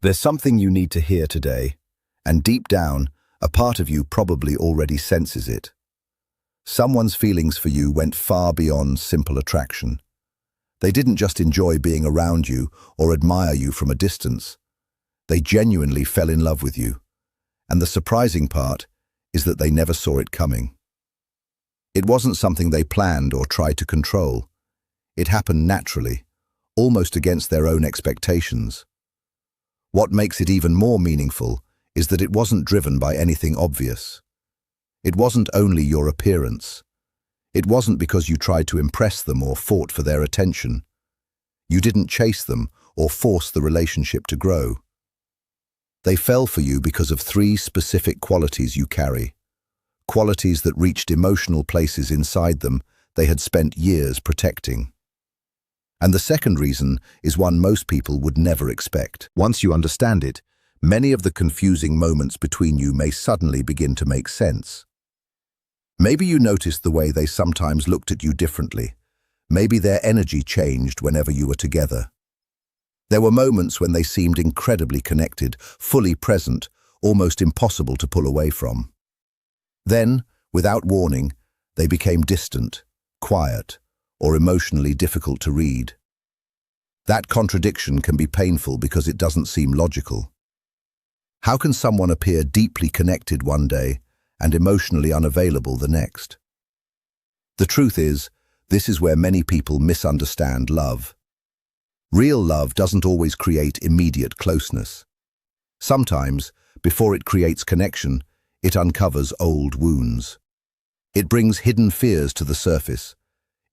There's something you need to hear today, and deep down, a part of you probably already senses it. Someone's feelings for you went far beyond simple attraction. They didn't just enjoy being around you or admire you from a distance. They genuinely fell in love with you. And the surprising part is that they never saw it coming. It wasn't something they planned or tried to control. It happened naturally, almost against their own expectations. What makes it even more meaningful is that it wasn't driven by anything obvious. It wasn't only your appearance. It wasn't because you tried to impress them or fought for their attention. You didn't chase them or force the relationship to grow. They fell for you because of three specific qualities you carry, qualities that reached emotional places inside them they had spent years protecting. And the second reason is one most people would never expect. Once you understand it, many of the confusing moments between you may suddenly begin to make sense. Maybe you noticed the way they sometimes looked at you differently. Maybe their energy changed whenever you were together. There were moments when they seemed incredibly connected, fully present, almost impossible to pull away from. Then, without warning, they became distant, quiet, or emotionally difficult to read. That contradiction can be painful because it doesn't seem logical. How can someone appear deeply connected one day and emotionally unavailable the next? The truth is, this is where many people misunderstand love. Real love doesn't always create immediate closeness. Sometimes, before it creates connection, it uncovers old wounds. It brings hidden fears to the surface.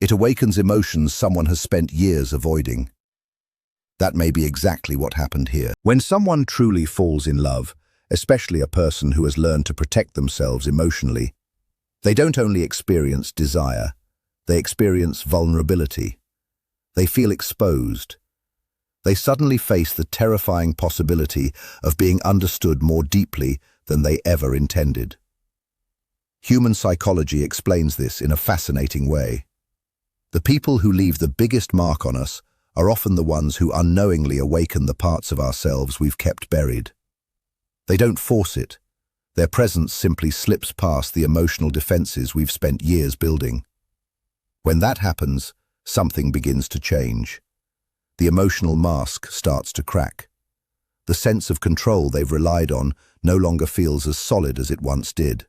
It awakens emotions someone has spent years avoiding. That may be exactly what happened here. When someone truly falls in love, especially a person who has learned to protect themselves emotionally, they don't only experience desire, they experience vulnerability. They feel exposed. They suddenly face the terrifying possibility of being understood more deeply than they ever intended. Human psychology explains this in a fascinating way. The people who leave the biggest mark on us are often the ones who unknowingly awaken the parts of ourselves we've kept buried. They don't force it. Their presence simply slips past the emotional defenses we've spent years building. When that happens, something begins to change. The emotional mask starts to crack. The sense of control they've relied on no longer feels as solid as it once did.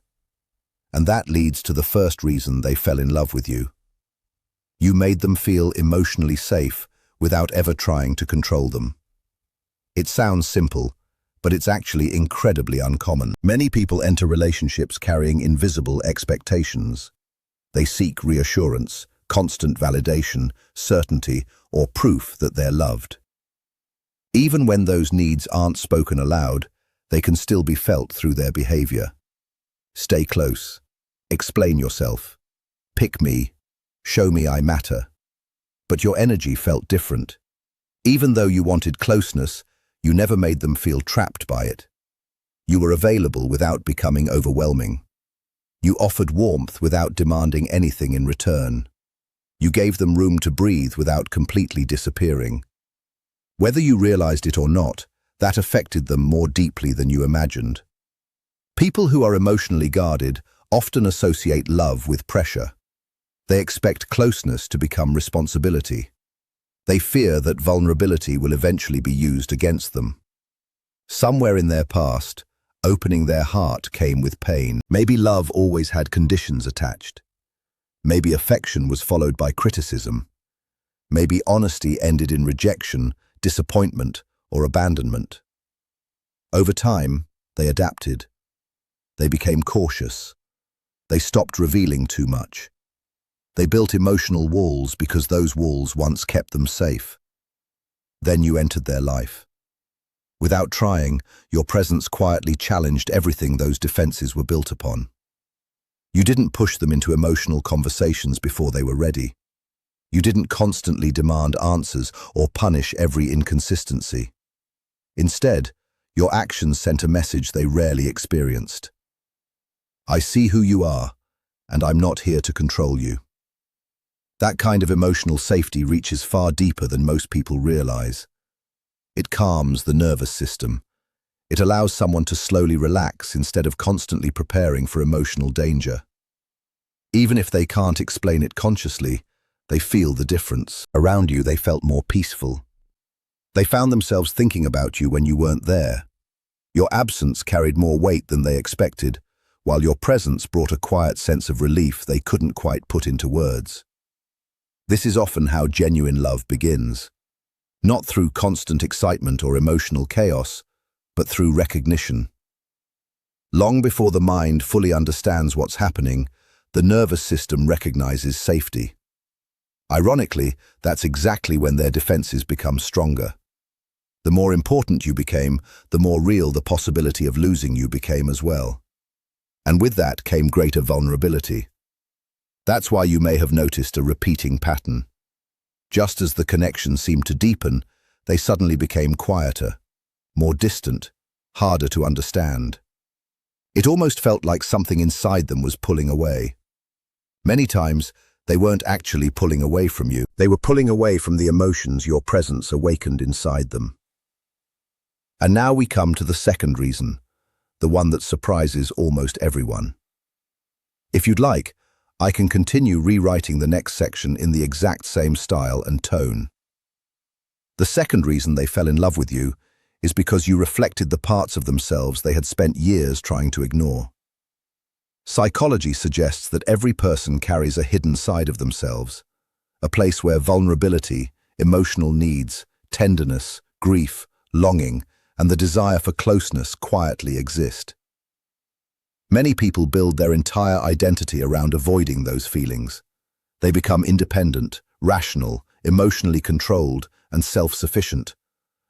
And that leads to the first reason they fell in love with you. You made them feel emotionally safe without ever trying to control them. It sounds simple, but it's actually incredibly uncommon. Many people enter relationships carrying invisible expectations. They seek reassurance, constant validation, certainty, or proof that they're loved. Even when those needs aren't spoken aloud, they can still be felt through their behavior. Stay close. Explain yourself. Pick me. Show me I matter. But your energy felt different. Even though you wanted closeness, you never made them feel trapped by it. You were available without becoming overwhelming. You offered warmth without demanding anything in return. You gave them room to breathe without completely disappearing. Whether you realized it or not, that affected them more deeply than you imagined. People who are emotionally guarded often associate love with pressure. They expect closeness to become responsibility. They fear that vulnerability will eventually be used against them. Somewhere in their past, opening their heart came with pain. Maybe love always had conditions attached. Maybe affection was followed by criticism. Maybe honesty ended in rejection, disappointment, or abandonment. Over time, they adapted. They became cautious. They stopped revealing too much. They built emotional walls because those walls once kept them safe. Then you entered their life. Without trying, your presence quietly challenged everything those defenses were built upon. You didn't push them into emotional conversations before they were ready. You didn't constantly demand answers or punish every inconsistency. Instead, your actions sent a message they rarely experienced. I see who you are, and I'm not here to control you. That kind of emotional safety reaches far deeper than most people realize. It calms the nervous system. It allows someone to slowly relax instead of constantly preparing for emotional danger. Even if they can't explain it consciously, they feel the difference. Around you, they felt more peaceful. They found themselves thinking about you when you weren't there. Your absence carried more weight than they expected, while your presence brought a quiet sense of relief they couldn't quite put into words. This is often how genuine love begins. Not through constant excitement or emotional chaos, but through recognition. Long before the mind fully understands what's happening, the nervous system recognizes safety. Ironically, that's exactly when their defenses become stronger. The more important you became, the more real the possibility of losing you became as well. And with that came greater vulnerability. That's why you may have noticed a repeating pattern. Just as the connection seemed to deepen, they suddenly became quieter, more distant, harder to understand. It almost felt like something inside them was pulling away. Many times, they weren't actually pulling away from you. They were pulling away from the emotions your presence awakened inside them. And now we come to the second reason, the one that surprises almost everyone. If you'd like, I can continue rewriting the next section in the exact same style and tone. The second reason they fell in love with you is because you reflected the parts of themselves they had spent years trying to ignore. Psychology suggests that every person carries a hidden side of themselves, a place where vulnerability, emotional needs, tenderness, grief, longing, and the desire for closeness quietly exist. Many people build their entire identity around avoiding those feelings. They become independent, rational, emotionally controlled, and self-sufficient,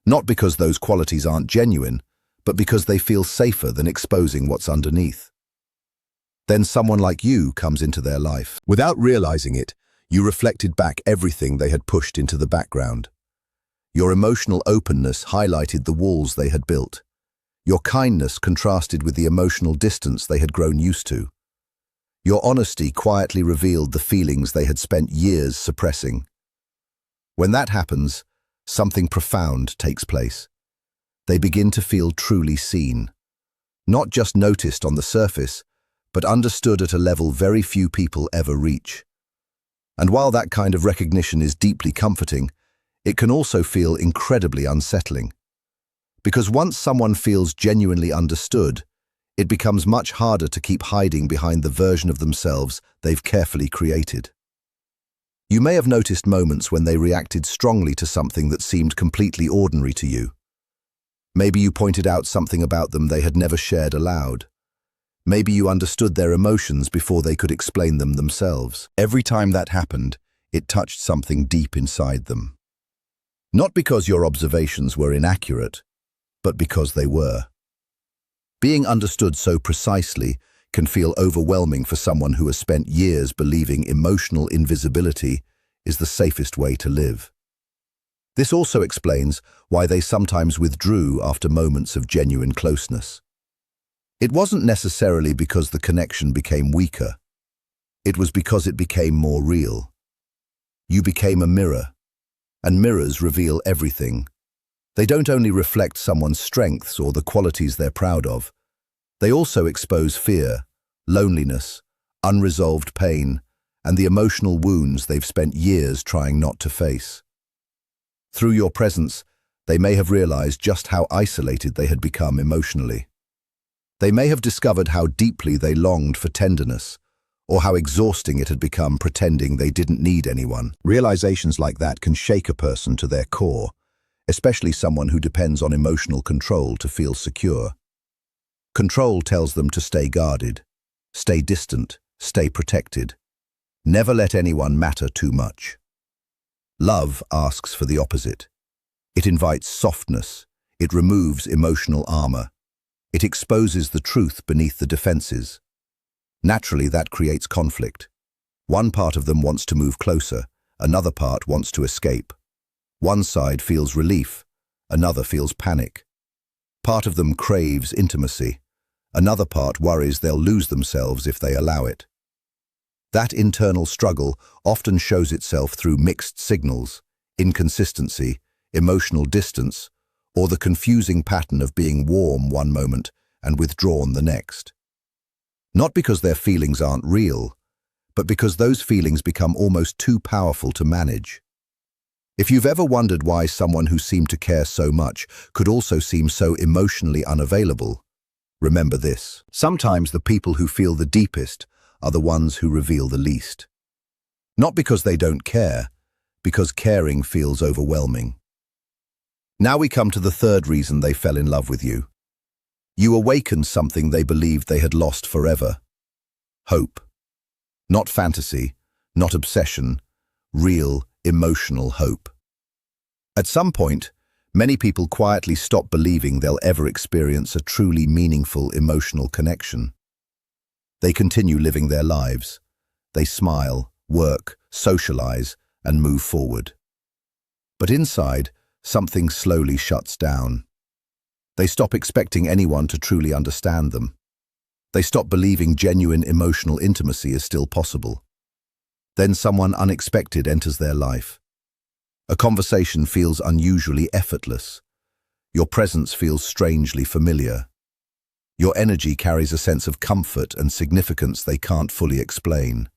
not because those qualities aren't genuine, but because they feel safer than exposing what's underneath. Then someone like you comes into their life. Without realizing it, you reflected back everything they had pushed into the background. Your emotional openness highlighted the walls they had built. Your kindness contrasted with the emotional distance they had grown used to. Your honesty quietly revealed the feelings they had spent years suppressing. When that happens, something profound takes place. They begin to feel truly seen. Not just noticed on the surface, but understood at a level very few people ever reach. And while that kind of recognition is deeply comforting, it can also feel incredibly unsettling. Because once someone feels genuinely understood, it becomes much harder to keep hiding behind the version of themselves they've carefully created. You may have noticed moments when they reacted strongly to something that seemed completely ordinary to you. Maybe you pointed out something about them they had never shared aloud. Maybe you understood their emotions before they could explain them themselves. Every time that happened, it touched something deep inside them. Not because your observations were inaccurate, but because they were. Being understood so precisely can feel overwhelming for someone who has spent years believing emotional invisibility is the safest way to live. This also explains why they sometimes withdrew after moments of genuine closeness. It wasn't necessarily because the connection became weaker. It was because it became more real. You became a mirror, and mirrors reveal everything. They don't only reflect someone's strengths or the qualities they're proud of, they also expose fear, loneliness, unresolved pain, and the emotional wounds they've spent years trying not to face. Through your presence, they may have realized just how isolated they had become emotionally. They may have discovered how deeply they longed for tenderness, or how exhausting it had become pretending they didn't need anyone. Realizations like that can shake a person to their core, especially someone who depends on emotional control to feel secure. Control tells them to stay guarded, stay distant, stay protected. Never let anyone matter too much. Love asks for the opposite. It invites softness. It removes emotional armor. It exposes the truth beneath the defenses. Naturally, that creates conflict. One part of them wants to move closer, another part wants to escape. One side feels relief, another feels panic. Part of them craves intimacy, another part worries they'll lose themselves if they allow it. That internal struggle often shows itself through mixed signals, inconsistency, emotional distance, or the confusing pattern of being warm one moment and withdrawn the next. Not because their feelings aren't real, but because those feelings become almost too powerful to manage. If you've ever wondered why someone who seemed to care so much could also seem so emotionally unavailable, remember this. Sometimes the people who feel the deepest are the ones who reveal the least. Not because they don't care, because caring feels overwhelming. Now we come to the third reason they fell in love with you. You awakened something they believed they had lost forever. Hope. Not fantasy, not obsession, real, emotional hope. At some point, many people quietly stop believing they'll ever experience a truly meaningful emotional connection. They continue living their lives. They smile, work, socialize, and move forward. But inside, something slowly shuts down. They stop expecting anyone to truly understand them. They stop believing genuine emotional intimacy is still possible. Then someone unexpected enters their life. A conversation feels unusually effortless. Your presence feels strangely familiar. Your energy carries a sense of comfort and significance they can't fully explain.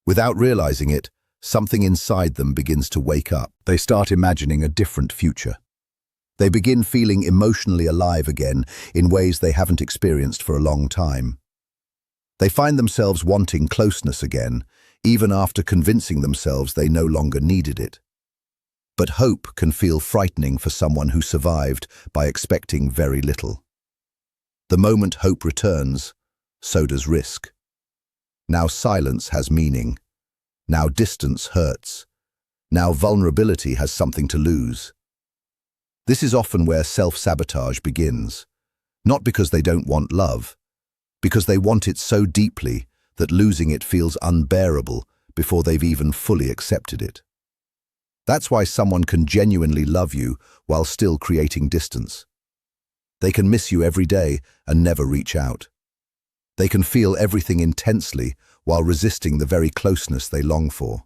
Without realizing it, something inside them begins to wake up. They start imagining a different future. They begin feeling emotionally alive again in ways they haven't experienced for a long time. They find themselves wanting closeness again, even after convincing themselves they no longer needed it. But hope can feel frightening for someone who survived by expecting very little. The moment hope returns, so does risk. Now silence has meaning. Now distance hurts. Now vulnerability has something to lose. This is often where self-sabotage begins, not because they don't want love, because they want it so deeply that losing it feels unbearable before they've even fully accepted it. That's why someone can genuinely love you while still creating distance. They can miss you every day and never reach out. They can feel everything intensely while resisting the very closeness they long for.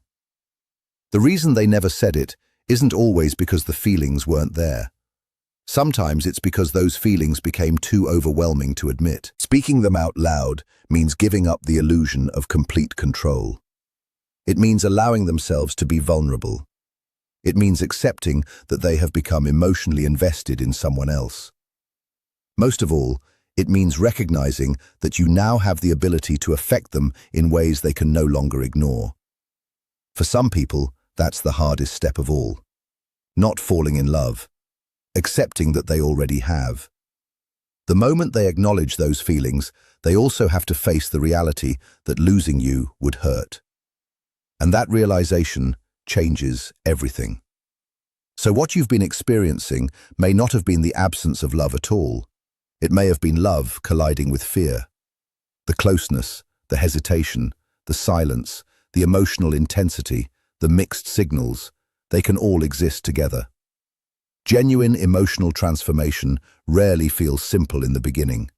The reason they never said it isn't always because the feelings weren't there. Sometimes it's because those feelings became too overwhelming to admit. Speaking them out loud means giving up the illusion of complete control. It means allowing themselves to be vulnerable. It means accepting that they have become emotionally invested in someone else. Most of all, it means recognizing that you now have the ability to affect them in ways they can no longer ignore. For some people, that's the hardest step of all. Not falling in love, accepting that they already have. The moment they acknowledge those feelings, they also have to face the reality that losing you would hurt. And that realization changes everything. So what you've been experiencing may not have been the absence of love at all. It may have been love colliding with fear. The closeness, the hesitation, the silence, the emotional intensity, the mixed signals, they can all exist together. Genuine emotional transformation rarely feels simple in the beginning.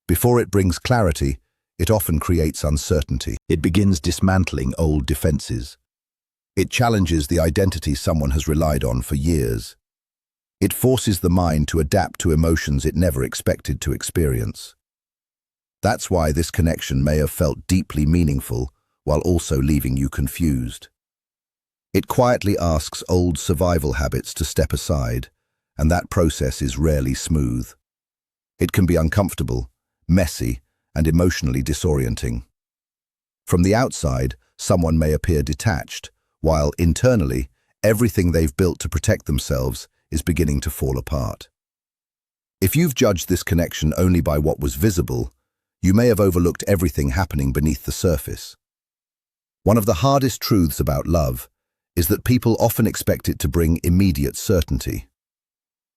Before it brings clarity, it often creates uncertainty. It begins dismantling old defenses. It challenges the identity someone has relied on for years. It forces the mind to adapt to emotions it never expected to experience. That's why this connection may have felt deeply meaningful while also leaving you confused. It quietly asks old survival habits to step aside, and that process is rarely smooth. It can be uncomfortable, messy, and emotionally disorienting. From the outside, someone may appear detached, while internally, everything they've built to protect themselves is beginning to fall apart. If you've judged this connection only by what was visible, you may have overlooked everything happening beneath the surface. One of the hardest truths about love is that people often expect it to bring immediate certainty.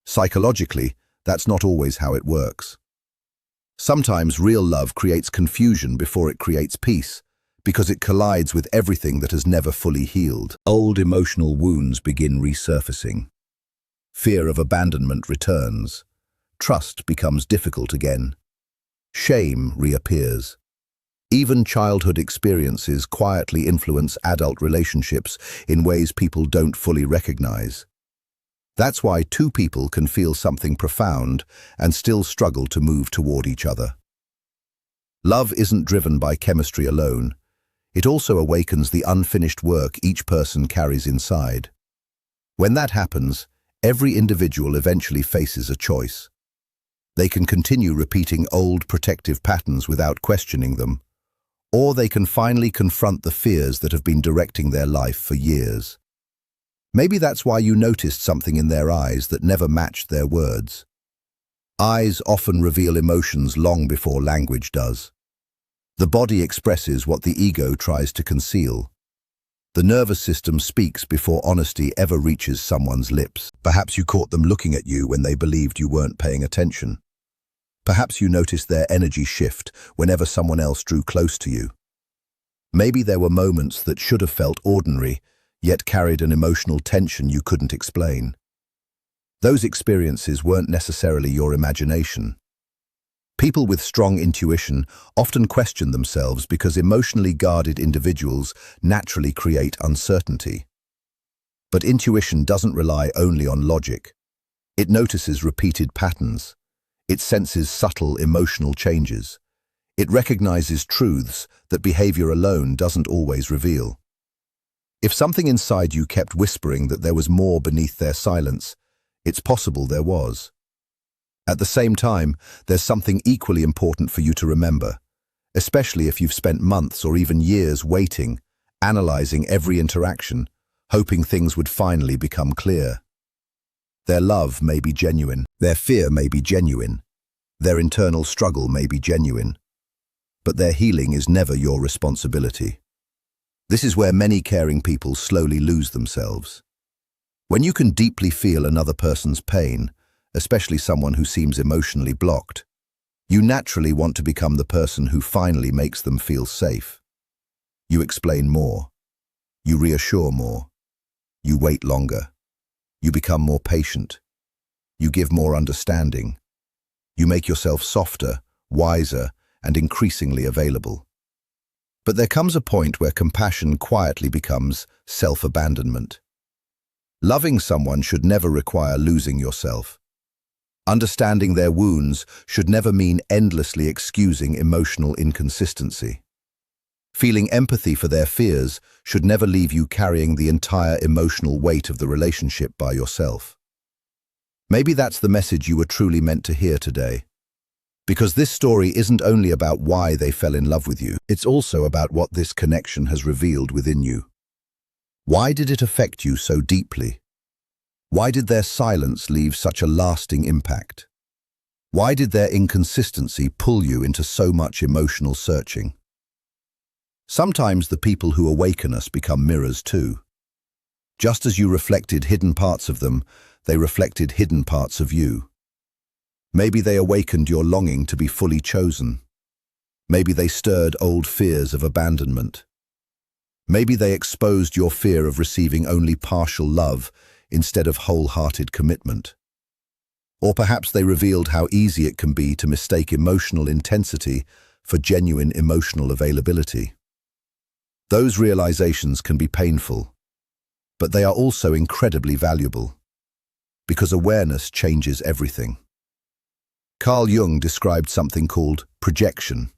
Psychologically, that's not always how it works. Sometimes real love creates confusion before it creates peace, because it collides with everything that has never fully healed. Old emotional wounds begin resurfacing. Fear of abandonment returns. Trust becomes difficult again. Shame reappears. Even childhood experiences quietly influence adult relationships in ways people don't fully recognize. That's why two people can feel something profound and still struggle to move toward each other. Love isn't driven by chemistry alone. It also awakens the unfinished work each person carries inside. When that happens, every individual eventually faces a choice. They can continue repeating old protective patterns without questioning them, or they can finally confront the fears that have been directing their life for years. Maybe that's why you noticed something in their eyes that never matched their words. Eyes often reveal emotions long before language does. The body expresses what the ego tries to conceal. The nervous system speaks before honesty ever reaches someone's lips. Perhaps you caught them looking at you when they believed you weren't paying attention. Perhaps you noticed their energy shift whenever someone else drew close to you. Maybe there were moments that should have felt ordinary, yet carried an emotional tension you couldn't explain. Those experiences weren't necessarily your imagination. People with strong intuition often question themselves because emotionally guarded individuals naturally create uncertainty. But intuition doesn't rely only on logic. It notices repeated patterns. It senses subtle emotional changes. It recognizes truths that behavior alone doesn't always reveal. If something inside you kept whispering that there was more beneath their silence, it's possible there was. At the same time, there's something equally important for you to remember, especially if you've spent months or even years waiting, analyzing every interaction, hoping things would finally become clear. Their love may be genuine, their fear may be genuine, their internal struggle may be genuine, but their healing is never your responsibility. This is where many caring people slowly lose themselves. When you can deeply feel another person's pain, especially someone who seems emotionally blocked, you naturally want to become the person who finally makes them feel safe. You explain more. You reassure more. You wait longer. You become more patient. You give more understanding. You make yourself softer, wiser, and increasingly available. But there comes a point where compassion quietly becomes self-abandonment. Loving someone should never require losing yourself. Understanding their wounds should never mean endlessly excusing emotional inconsistency. Feeling empathy for their fears should never leave you carrying the entire emotional weight of the relationship by yourself. Maybe that's the message you were truly meant to hear today. Because this story isn't only about why they fell in love with you, it's also about what this connection has revealed within you. Why did it affect you so deeply? Why did their silence leave such a lasting impact? Why did their inconsistency pull you into so much emotional searching? Sometimes the people who awaken us become mirrors too. Just as you reflected hidden parts of them, they reflected hidden parts of you. Maybe they awakened your longing to be fully chosen. Maybe they stirred old fears of abandonment. Maybe they exposed your fear of receiving only partial love instead of wholehearted commitment. Or perhaps they revealed how easy it can be to mistake emotional intensity for genuine emotional availability. Those realizations can be painful, but they are also incredibly valuable, because awareness changes everything. Carl Jung described something called projection,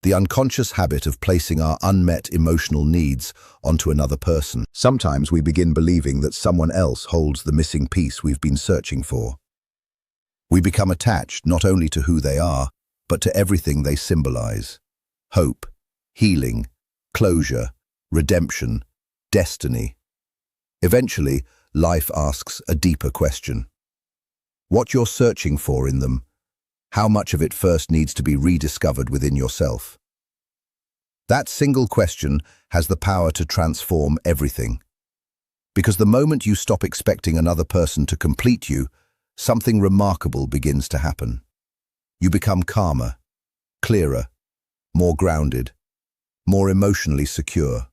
the unconscious habit of placing our unmet emotional needs onto another person. Sometimes we begin believing that someone else holds the missing piece we've been searching for. We become attached not only to who they are, but to everything they symbolize: hope, healing, closure, redemption, destiny. Eventually, life asks a deeper question. What you're searching for in them, how much of it first needs to be rediscovered within yourself? That single question has the power to transform everything. Because the moment you stop expecting another person to complete you, something remarkable begins to happen. You become calmer, clearer, more grounded, more emotionally secure.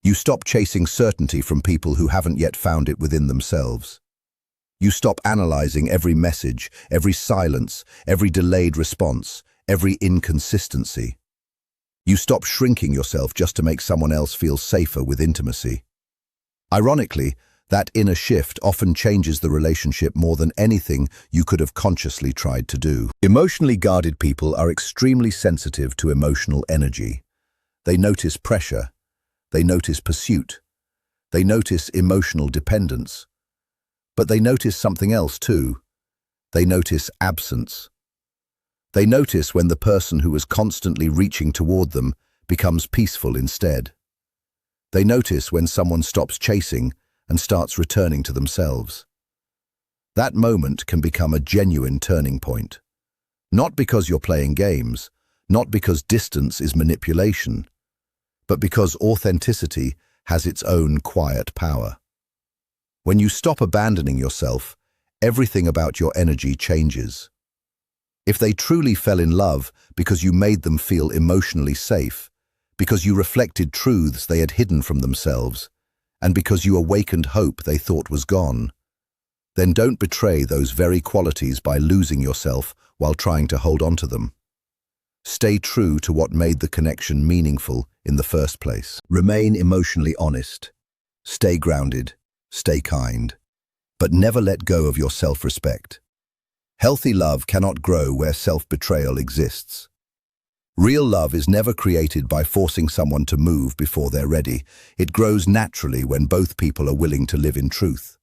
You stop chasing certainty from people who haven't yet found it within themselves. You stop analyzing every message, every silence, every delayed response, every inconsistency. You stop shrinking yourself just to make someone else feel safer with intimacy. Ironically, That inner shift often changes the relationship more than anything you could have consciously tried to do. Emotionally guarded people are extremely sensitive to emotional energy. They notice pressure. They notice pursuit. They notice emotional dependence. But they notice something else too. They notice absence. They notice when the person who was constantly reaching toward them becomes peaceful instead. They notice when someone stops chasing and starts returning to themselves. That moment can become a genuine turning point. Not because you're playing games, not because distance is manipulation, but because authenticity has its own quiet power. When you stop abandoning yourself, everything about your energy changes. If they truly fell in love because you made them feel emotionally safe, because you reflected truths they had hidden from themselves, and because you awakened hope they thought was gone, then don't betray those very qualities by losing yourself while trying to hold on to them. Stay true to what made the connection meaningful in the first place. Remain emotionally honest. Stay grounded. Stay kind. But never let go of your self-respect. Healthy love cannot grow where self-betrayal exists. Real love is never created by forcing someone to move before they're ready. It grows naturally when both people are willing to live in truth.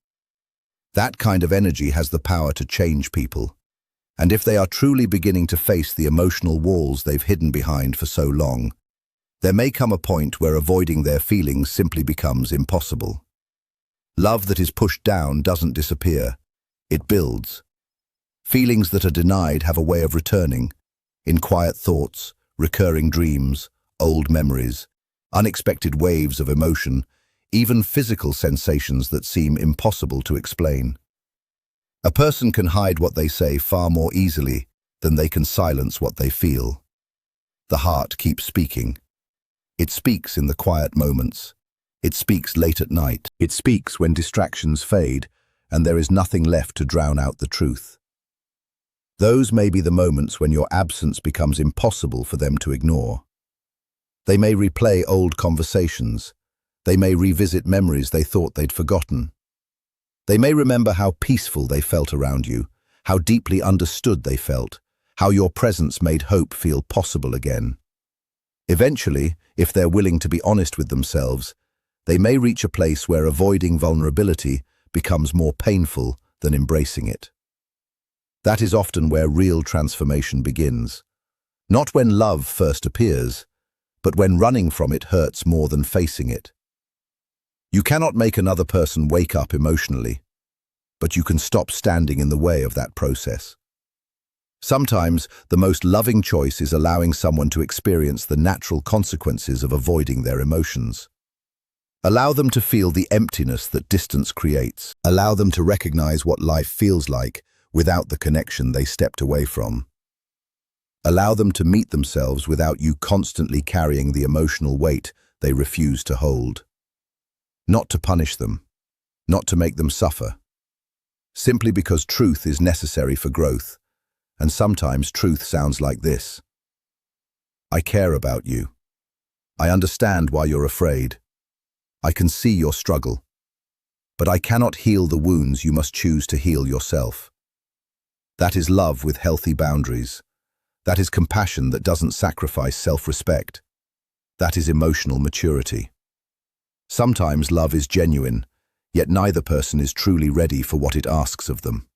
That kind of energy has the power to change people. And if they are truly beginning to face the emotional walls they've hidden behind for so long, there may come a point where avoiding their feelings simply becomes impossible. Love that is pushed down doesn't disappear. It builds. Feelings that are denied have a way of returning, in quiet thoughts, recurring dreams, old memories, unexpected waves of emotion, even physical sensations that seem impossible to explain. A person can hide what they say far more easily than they can silence what they feel. The heart keeps speaking. It speaks in the quiet moments. It speaks late at night. It speaks when distractions fade and there is nothing left to drown out the truth. Those may be the moments when your absence becomes impossible for them to ignore. They may replay old conversations. They may revisit memories they thought they'd forgotten. They may remember how peaceful they felt around you, how deeply understood they felt, how your presence made hope feel possible again. Eventually, if they're willing to be honest with themselves, they may reach a place where avoiding vulnerability becomes more painful than embracing it. That is often where real transformation begins. Not when love first appears, but when running from it hurts more than facing it. You cannot make another person wake up emotionally, but you can stop standing in the way of that process. Sometimes, the most loving choice is allowing someone to experience the natural consequences of avoiding their emotions. Allow them to feel the emptiness that distance creates. Allow them to recognize what life feels like without the connection they stepped away from. Allow them to meet themselves without you constantly carrying the emotional weight they refuse to hold. Not to punish them, not to make them suffer, simply because truth is necessary for growth, and sometimes truth sounds like this. I care about you. I understand why you're afraid. I can see your struggle, but I cannot heal the wounds you must choose to heal yourself. That is love with healthy boundaries. That is compassion that doesn't sacrifice self-respect. That is emotional maturity. Sometimes love is genuine, yet neither person is truly ready for what it asks of them.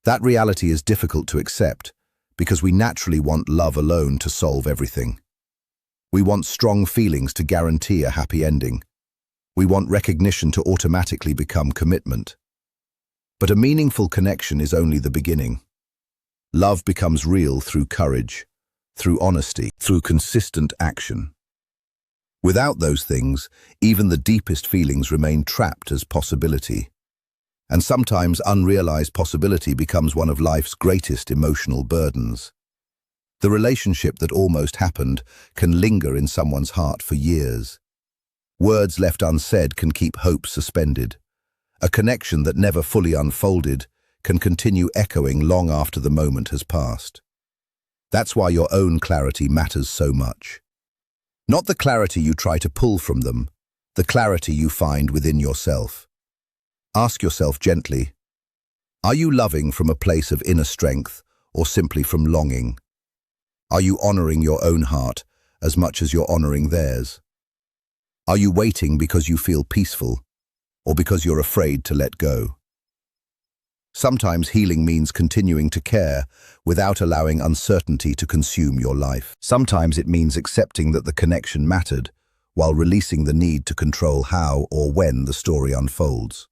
That reality is difficult to accept because we naturally want love alone to solve everything. We want strong feelings to guarantee a happy ending. We want recognition to automatically become commitment. But a meaningful connection is only the beginning. Love becomes real through courage, through honesty, through consistent action. Without those things, even the deepest feelings remain trapped as possibility. And sometimes unrealized possibility becomes one of life's greatest emotional burdens. The relationship that almost happened can linger in someone's heart for years. Words left unsaid can keep hope suspended. A connection that never fully unfolded can continue echoing long after the moment has passed. That's why your own clarity matters so much. Not the clarity you try to pull from them, the clarity you find within yourself. Ask yourself gently, are you loving from a place of inner strength or simply from longing? Are you honoring your own heart as much as you're honoring theirs? Are you waiting because you feel peaceful or because you're afraid to let go? Sometimes healing means continuing to care without allowing uncertainty to consume your life. Sometimes it means accepting that the connection mattered while releasing the need to control how or when the story unfolds.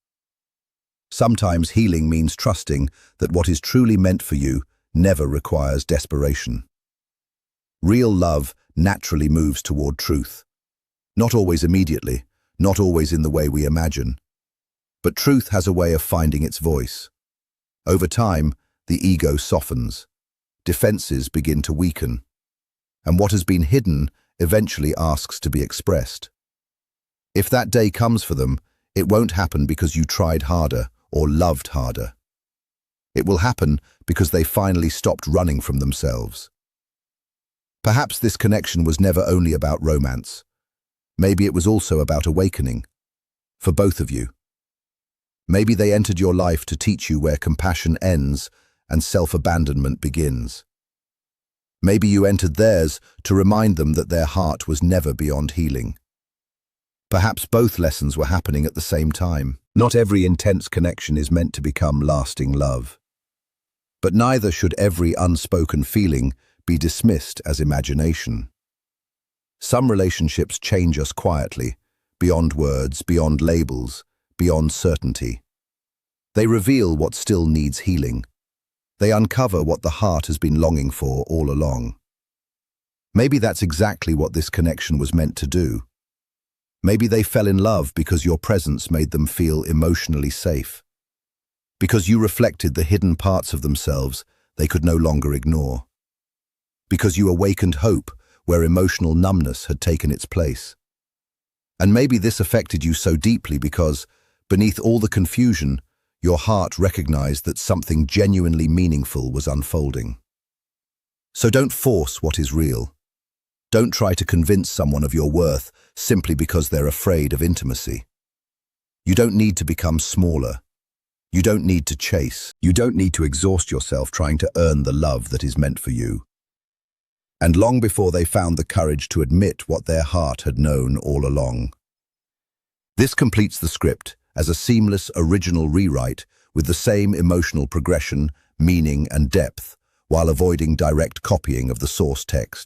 Sometimes healing means trusting that what is truly meant for you never requires desperation. Real love naturally moves toward truth. Not always immediately, not always in the way we imagine. But truth has a way of finding its voice. Over time, the ego softens, defenses begin to weaken, and what has been hidden eventually asks to be expressed. If that day comes for them, it won't happen because you tried harder or loved harder. It will happen because they finally stopped running from themselves. Perhaps this connection was never only about romance. Maybe it was also about awakening, for both of you. Maybe they entered your life to teach you where compassion ends and self-abandonment begins. Maybe you entered theirs to remind them that their heart was never beyond healing. Perhaps both lessons were happening at the same time. Not every intense connection is meant to become lasting love. But neither should every unspoken feeling be dismissed as imagination. Some relationships change us quietly, beyond words, beyond labels, beyond certainty. They reveal what still needs healing. They uncover what the heart has been longing for all along. Maybe that's exactly what this connection was meant to do. Maybe they fell in love because your presence made them feel emotionally safe. Because you reflected the hidden parts of themselves they could no longer ignore. Because you awakened hope where emotional numbness had taken its place. And maybe this affected you so deeply because, beneath all the confusion, your heart recognized that something genuinely meaningful was unfolding. So don't force what is real. Don't try to convince someone of your worth simply because they're afraid of intimacy. You don't need to become smaller. You don't need to chase. You don't need to exhaust yourself trying to earn the love that is meant for you. And long before they found the courage to admit what their heart had known all along. This completes the script as a seamless, original rewrite with the same emotional progression, meaning, and depth, while avoiding direct copying of the source text.